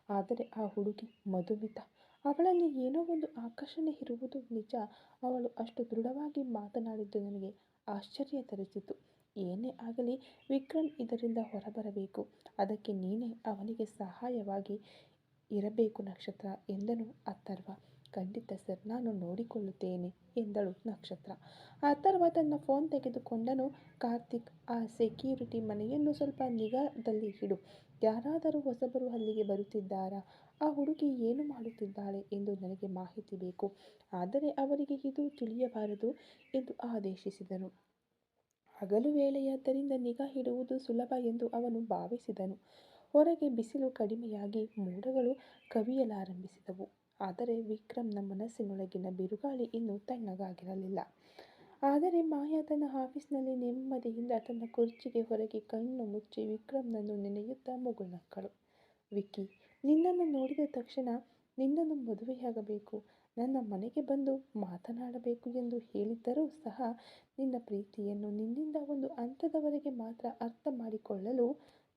ಆದರೆ ಆ ಹುಡುಗಿ ಮಧುಮಿತಾ, ಅವಳಲ್ಲಿ ಏನೋ ಒಂದು ಆಕರ್ಷಣೆ ಇರುವುದು ನಿಜ. ಅವಳು ಅಷ್ಟು ದೃಢವಾಗಿ ಮಾತನಾಡಿದ್ದು ನನಗೆ ಆಶ್ಚರ್ಯ ತರಿಸಿತು. ಏನೇ ಆಗಲಿ ವಿಕ್ರಮ್ ಇದರಿಂದ ಹೊರಬರಬೇಕು. ಅದಕ್ಕೆ ನೀನೇ ಅವನಿಗೆ ಸಹಾಯವಾಗಿ ಇರಬೇಕು ನಕ್ಷತ್ರ ಎಂದನು ಅಥರ್ವ. ಖಂಡಿತ ಸರ್, ನಾನು ನೋಡಿಕೊಳ್ಳುತ್ತೇನೆ ಎಂದಳು ನಕ್ಷತ್ರ. ಅಥರ್ವ ತನ್ನ ಫೋನ್ ತೆಗೆದುಕೊಂಡನು. ಕಾರ್ತಿಕ್, ಆ ಸೆಕ್ಯೂರಿಟಿ ಮನೆಯನ್ನು ಸ್ವಲ್ಪ ನಿಗಾದಲ್ಲಿ ಇಡು. ಯಾರಾದರೂ ಹೊಸಬರು ಅಲ್ಲಿಗೆ ಬರುತ್ತಿದ್ದಾರಾ? ಆ ಹುಡುಗಿ ಏನು ಮಾಡುತ್ತಿದ್ದಾಳೆ ಎಂದು ನನಗೆ ಮಾಹಿತಿ ಬೇಕು. ಆದರೆ ಅವರಿಗೆ ಇದು ತಿಳಿಯಬಾರದು ಎಂದು ಆದೇಶಿಸಿದನು. ಹಗಲು ವೇಳೆಯಾದ್ದರಿಂದ ನಿಗಾ ಇಡುವುದು ಸುಲಭ ಎಂದು ಅವನು ಭಾವಿಸಿದನು. ಹೊರಗೆ ಬಿಸಿಲು ಕಡಿಮೆಯಾಗಿ ಮೋಡಗಳು ಕವಿಯಲಾರಂಭಿಸಿದವು. ಆದರೆ ವಿಕ್ರಮ್ನ ಮನಸ್ಸಿನೊಳಗಿನ ಬಿರುಗಾಳಿ ಇನ್ನೂ ತಣ್ಣಗಾಗಿರಲಿಲ್ಲ. ಆದರೆ ಮಾಯಾ ತನ್ನ ಆಫೀಸ್ನಲ್ಲಿ ನೆಮ್ಮದಿಯಿಂದ ತನ್ನ ಕುರ್ಚಿಗೆ ಹೊರಗೆ ಕಣ್ಣು ಮುಚ್ಚಿ ವಿಕ್ರಮ್ನನ್ನು ನೆನೆಯುತ್ತಾ ಮುಗುಳ್ನಕ್ಕಳು. ವಿಕ್ಕಿ, ನಿನ್ನನ್ನು ನೋಡಿದ ತಕ್ಷಣ ನಿನ್ನನ್ನು ಮದುವೆಯಾಗಬೇಕು, ನನ್ನ ಮನೆಗೆ ಬಂದು ಮಾತನಾಡಬೇಕು ಎಂದು ಹೇಳಿದ್ದರೂ ಸಹ ನಿನ್ನ ಪ್ರೀತಿಯನ್ನು ನಿನ್ನಿಂದ ಒಂದು ಹಂತದವರೆಗೆ ಮಾತ್ರ ಅರ್ಥ ಮಾಡಿಕೊಳ್ಳಲು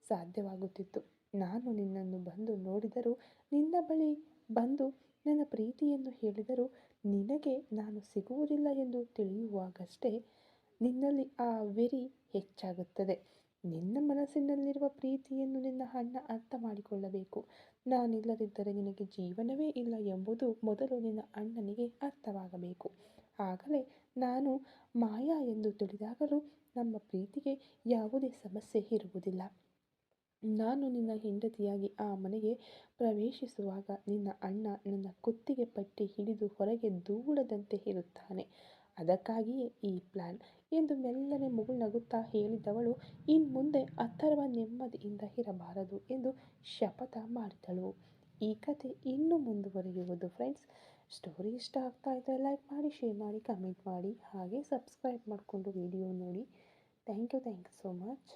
ಸಾಧ್ಯವಾಗುತ್ತಿತ್ತು. ನಾನು ನಿನ್ನನ್ನು ಬಂದು ನೋಡಿದರೂ, ನಿನ್ನ ಬಳಿ ಬಂದು ನನ್ನ ಪ್ರೀತಿಯನ್ನು ಹೇಳಿದರೂ ನಿನಗೆ ನಾನು ಸಿಗುವುದಿಲ್ಲ ಎಂದು ತಿಳಿಯುವಾಗಷ್ಟೇ ನಿನ್ನಲ್ಲಿ ಆ ವೆರಿ ಹೆಚ್ಚಾಗುತ್ತದೆ. ನಿನ್ನ ಮನಸ್ಸಿನಲ್ಲಿರುವ ಪ್ರೀತಿಯನ್ನು ನಿನ್ನ ಅಣ್ಣ ಅರ್ಥ ಮಾಡಿಕೊಳ್ಳಬೇಕು. ನಾನಿಲ್ಲದಿದ್ದರೆ ನಿನಗೆ ಜೀವನವೇ ಇಲ್ಲ ಎಂಬುದು ಮೊದಲು ನಿನ್ನ ಅಣ್ಣನಿಗೆ ಅರ್ಥವಾಗಬೇಕು. ಆಗಲೇ ನಾನು ಮಾಯಾ ಎಂದು ತಿಳಿದಾಗಲೂ ನಮ್ಮ ಪ್ರೀತಿಗೆ ಯಾವುದೇ ಸಮಸ್ಯೆ ಇರುವುದಿಲ್ಲ. ನಾನು ನಿನ್ನ ಹೆಂಡತಿಯಾಗಿ ಆ ಮನೆಗೆ ಪ್ರವೇಶಿಸುವಾಗ ನಿನ್ನ ಅಣ್ಣ ನನ್ನ ಕುತ್ತಿಗೆ ಪಟ್ಟಿ ಹಿಡಿದು ಹೊರಗೆ ದೂಡದಂತೆ ಇರುತ್ತಾನೆ. ಅದಕ್ಕಾಗಿಯೇ ಈ ಪ್ಲಾನ್ ಎಂದು ಮೆಲ್ಲನೆ ಮುಗುಳ್ನಗುತ್ತಾ ಹೇಳಿದವಳು ಇನ್ಮುಂದೆ ಅಥರ್ವ ನೆಮ್ಮದಿಯಿಂದ ಇರಬಾರದು ಎಂದು ಶಪಥ ಮಾಡಿದಳು. ಈ ಕತೆ ಇನ್ನೂ ಮುಂದುವರಿಯುವುದು ಫ್ರೆಂಡ್ಸ್. ಸ್ಟೋರಿ ಇಷ್ಟ ಆಗ್ತಾ ಇದ್ದರೆ ಲೈಕ್ ಮಾಡಿ, ಶೇರ್ ಮಾಡಿ, ಕಮೆಂಟ್ ಮಾಡಿ, ಹಾಗೆ ಸಬ್ಸ್ಕ್ರೈಬ್ ಮಾಡಿಕೊಂಡು ವಿಡಿಯೋ ನೋಡಿ. Thank you so much.